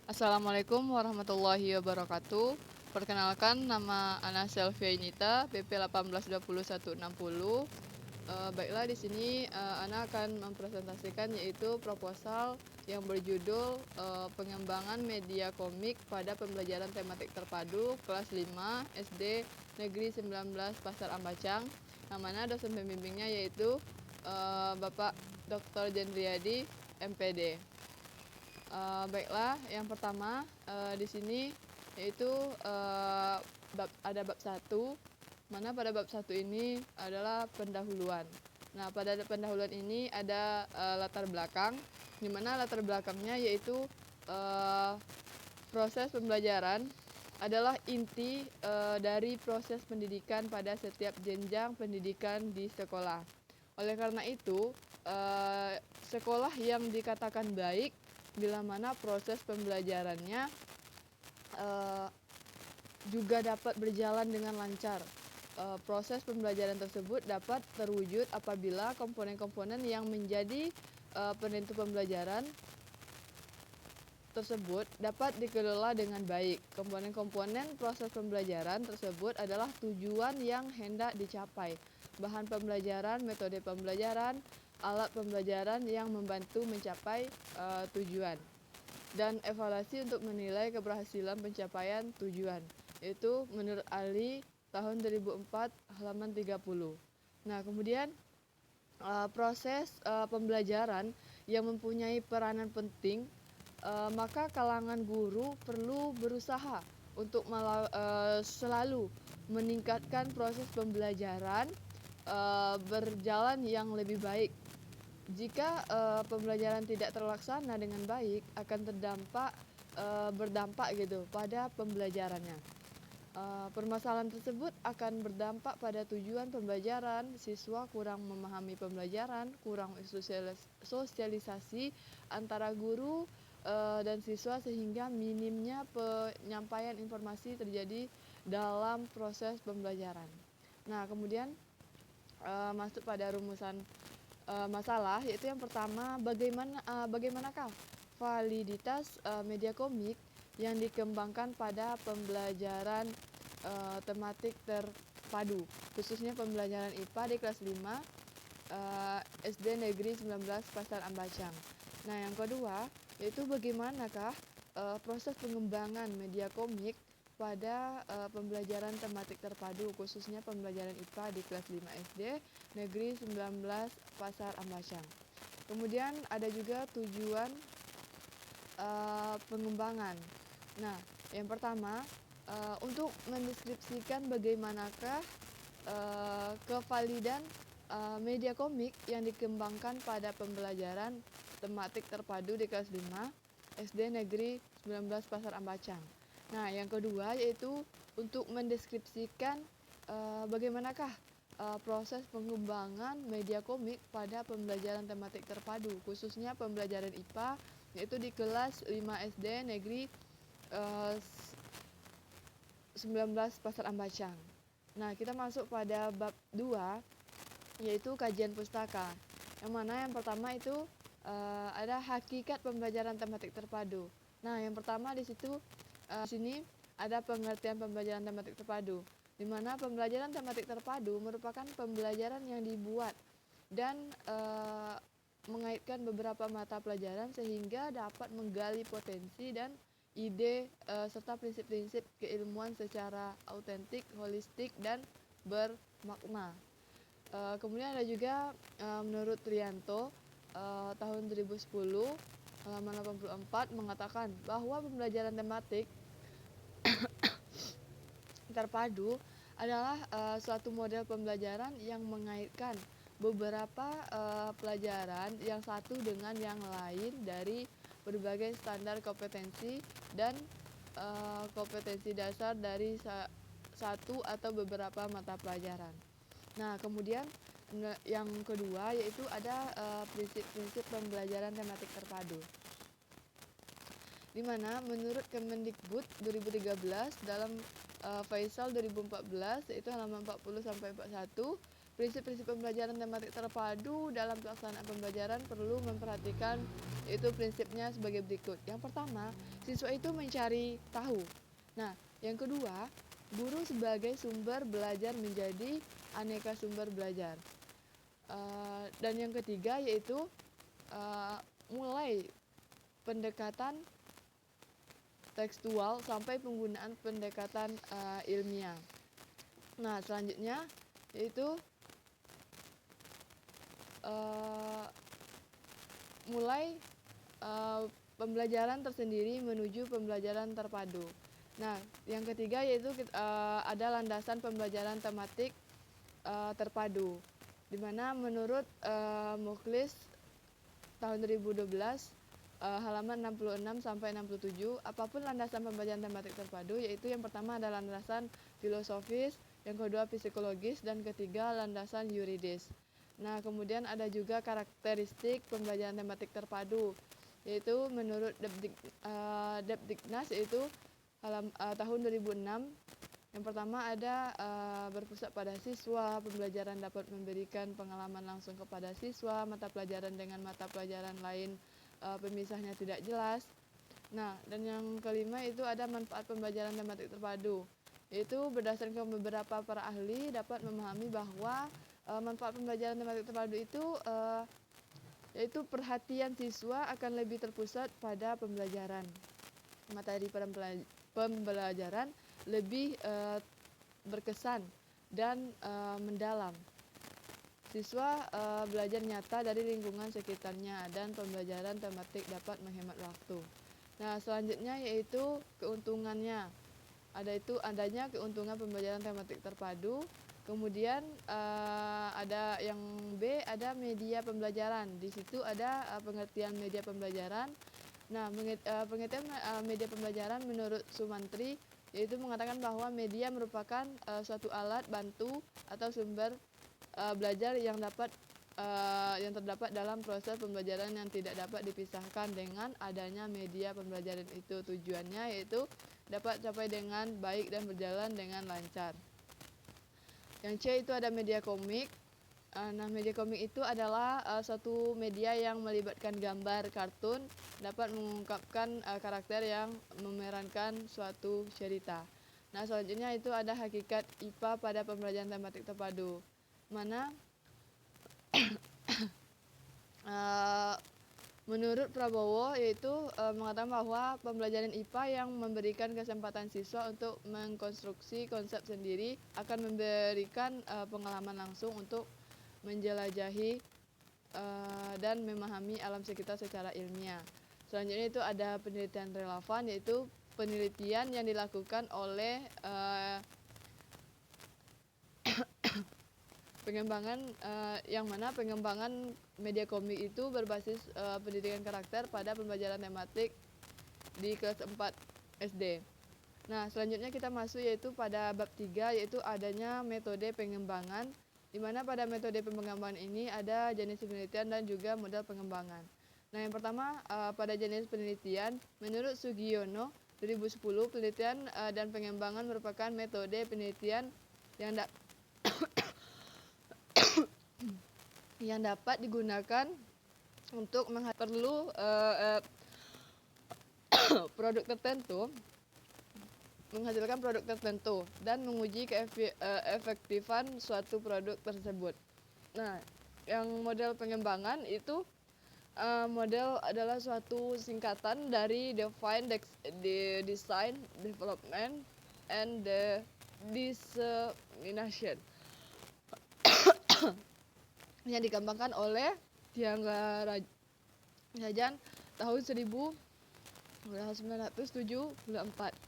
Assalamualaikum warahmatullahi wabarakatuh. Perkenalkan, nama Ana Selvia Inita, BP 182160. Baiklah, di sini Ana akan mempresentasikan yaitu proposal yang berjudul pengembangan media komik pada pembelajaran tematik terpadu kelas 5 SD Negeri 19 Pasar Ambacang. Yang mana dosen pembimbingnya yaitu Bapak Dr. Jendriyadi, MPD. Baiklah, yang pertama di sini yaitu ada bab 1, mana pada bab 1 ini adalah pendahuluan. Nah, pada pendahuluan ini ada latar belakang, di mana latar belakangnya yaitu proses pembelajaran adalah inti dari proses pendidikan pada setiap jenjang pendidikan di sekolah. Oleh karena itu, sekolah yang dikatakan baik bila mana proses pembelajarannya juga dapat berjalan dengan lancar. Proses pembelajaran tersebut dapat terwujud apabila komponen-komponen yang menjadi penentu pembelajaran tersebut dapat dikelola dengan baik. Komponen-komponen proses pembelajaran tersebut adalah tujuan yang hendak dicapai, bahan pembelajaran, metode pembelajaran, alat pembelajaran yang membantu mencapai tujuan, dan evaluasi untuk menilai keberhasilan pencapaian tujuan, yaitu menurut Ali tahun 2004 halaman 30. Nah, kemudian proses pembelajaran yang mempunyai peranan penting, maka kalangan guru perlu berusaha untuk selalu meningkatkan proses pembelajaran berjalan yang lebih baik. Jika pembelajaran tidak terlaksana dengan baik, akan berdampak gitu pada pembelajarannya. Permasalahan tersebut akan berdampak pada tujuan pembelajaran, siswa kurang memahami pembelajaran, kurang sosialisasi antara guru dan siswa, sehingga minimnya penyampaian informasi terjadi dalam proses pembelajaran. Nah, kemudian masuk pada rumusan masalah, yaitu yang pertama, bagaimanakah validitas media komik yang dikembangkan pada pembelajaran tematik terpadu, khususnya pembelajaran IPA di kelas 5 SD Negeri 19 Pasar Ambacang. Nah, yang kedua yaitu bagaimanakah proses pengembangan media komik pada pembelajaran tematik terpadu, khususnya pembelajaran IPA di kelas 5 SD Negeri 19 Pasar Ambacang. Kemudian ada juga tujuan pengembangan. Nah, yang pertama, untuk mendeskripsikan bagaimanakah kevalidan media komik yang dikembangkan pada pembelajaran tematik terpadu di kelas 5 SD Negeri 19 Pasar Ambacang. Nah, yang kedua yaitu untuk mendeskripsikan bagaimanakah proses pengembangan media komik pada pembelajaran tematik terpadu, khususnya pembelajaran IPA, yaitu di kelas 5 SD Negeri 19 Pasar Ambacang. Nah, kita masuk pada bab 2, yaitu kajian pustaka. Yang mana yang pertama itu ada hakikat pembelajaran tematik terpadu. Nah, yang pertama di sini ada pengertian pembelajaran tematik terpadu, di mana pembelajaran tematik terpadu merupakan pembelajaran yang dibuat dan mengaitkan beberapa mata pelajaran sehingga dapat menggali potensi dan ide serta prinsip-prinsip keilmuan secara autentik, holistik, dan bermakna. Kemudian ada juga menurut Trianto tahun 2010 halaman 84 mengatakan bahwa pembelajaran tematik terpadu adalah suatu model pembelajaran yang mengaitkan beberapa pelajaran yang satu dengan yang lain dari berbagai standar kompetensi dan kompetensi dasar dari satu atau beberapa mata pelajaran. Nah, kemudian yang kedua yaitu ada prinsip-prinsip pembelajaran tematik terpadu, di mana menurut Kemendikbud 2013 dalam Faisal 2014 yaitu halaman 40 sampai 41, prinsip-prinsip pembelajaran tematik terpadu dalam pelaksanaan pembelajaran perlu memperhatikan itu prinsipnya sebagai berikut. Yang pertama, siswa itu mencari tahu. Nah, yang kedua, guru sebagai sumber belajar menjadi aneka sumber belajar. Dan yang ketiga yaitu mulai pendekatan tekstual sampai penggunaan pendekatan ilmiah. Nah, selanjutnya yaitu mulai pembelajaran tersendiri menuju pembelajaran terpadu. Nah, yang ketiga yaitu ada landasan pembelajaran tematik terpadu, di mana menurut Muklis tahun 2012 halaman 66 sampai 67, apapun landasan pembelajaran tematik terpadu, yaitu yang pertama adalah landasan filosofis, yang kedua psikologis, dan ketiga landasan yuridis. Nah, kemudian ada juga karakteristik pembelajaran tematik terpadu, yaitu menurut Depdiknas yaitu tahun 2006. Yang pertama ada berpusat pada siswa, pembelajaran dapat memberikan pengalaman langsung kepada siswa, mata pelajaran dengan mata pelajaran lain pemisahnya tidak jelas. Nah, dan yang kelima itu ada manfaat pembelajaran tematik terpadu, yaitu berdasarkan beberapa para ahli dapat memahami bahwa manfaat pembelajaran tematik terpadu itu yaitu perhatian siswa akan lebih terpusat pada pembelajaran. Materi pembelajaran lebih berkesan dan mendalam. Siswa belajar nyata dari lingkungan sekitarnya dan pembelajaran tematik dapat menghemat waktu. Nah, selanjutnya yaitu keuntungannya. Adanya keuntungan pembelajaran tematik terpadu. Kemudian ada yang B, ada media pembelajaran. Di situ ada pengertian media pembelajaran. Nah, pengertian media pembelajaran menurut Sumantri yaitu mengatakan bahwa media merupakan suatu alat bantu atau sumber belajar yang terdapat dalam proses pembelajaran yang tidak dapat dipisahkan dengan adanya media pembelajaran itu. Tujuannya yaitu dapat capai dengan baik dan berjalan dengan lancar. Yang C itu ada media komik. Nah, media komik itu adalah suatu media yang melibatkan gambar kartun, dapat mengungkapkan karakter yang memerankan suatu cerita. Nah, selanjutnya itu ada hakikat IPA pada pembelajaran tematik terpadu, mana menurut Prabowo yaitu mengatakan bahwa pembelajaran IPA yang memberikan kesempatan siswa untuk mengkonstruksi konsep sendiri akan memberikan pengalaman langsung untuk menjelajahi dan memahami alam sekitar secara ilmiah. Selanjutnya itu ada penelitian relevan, yaitu penelitian yang dilakukan oleh yang mana pengembangan media komik itu berbasis pendidikan karakter pada pembelajaran tematik di kelas 4 SD. Nah, selanjutnya kita masuk yaitu pada bab 3, yaitu adanya metode pengembangan, di mana pada metode pengembangan ini ada jenis penelitian dan juga model pengembangan. Nah, yang pertama pada jenis penelitian, menurut Sugiono 2010, penelitian dan pengembangan merupakan metode penelitian yang dapat digunakan untuk perlu produk tertentu, menghasilkan produk tertentu dan menguji keefektifan suatu produk tersebut. Nah, yang model pengembangan itu model adalah suatu singkatan dari Define, Design, Development, and the Dissemination yang dikembangkan oleh Thiagarajan tahun 1974.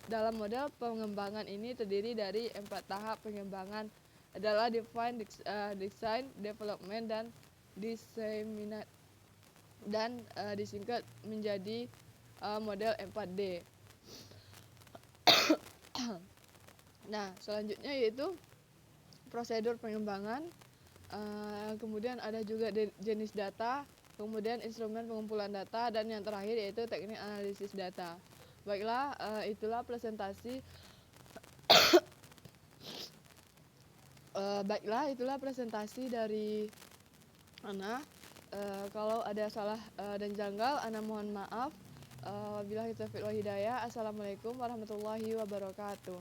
Dalam model pengembangan ini terdiri dari 4 tahap pengembangan, adalah Define, Design, Development, dan Disseminate, dan disingkat menjadi model 4D. Nah, selanjutnya yaitu prosedur pengembangan. Kemudian ada juga jenis data, kemudian instrumen pengumpulan data, dan yang terakhir yaitu teknik analisis data. Baiklah, itulah presentasi Baiklah, itulah presentasi dari Ana. Kalau ada salah dan janggal, Ana mohon maaf. Wabillahi taufiq wal hidayah. Assalamualaikum warahmatullahi wabarakatuh.